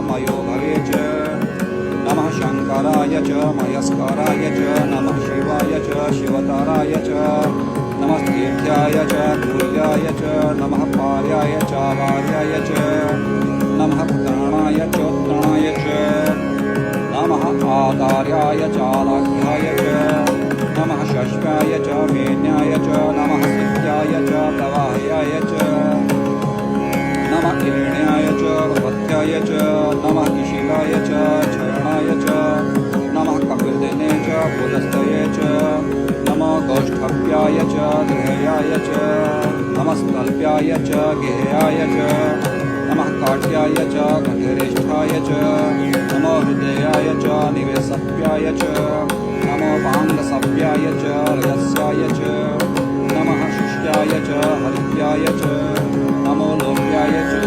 मयो भवे च नमः शंकराय च मयस्कराय च नमः शिवाय च शिवतराय च नमस्तेभ्याय च तुर्याय च नमः पार्याय च वार्याय च नमः उत्तराणाय च उत्तराणाय च नमः आदार्याय च आलाघ्याय च नमः शश्वाय च मेन्याय च नमः सिद्ध्याय च प्रवाह्याय च नमः किरण्याय च भवत्याय च नमः किशिलाय च चरणाय च नमः कपिलदिने च पुलस्तये च नमो गोष्ठभ्याय च गृहयाय च नमस्तल्प्याय च गेहाय च नमः काट्याय च गठिरेष्ठाय च नमो हृदयाय च निवेशप्याय च नमो पाङ्गसव्याय च रजस्याय च नमः शिष्याय च हरिप्याय च नमो लोक्याय च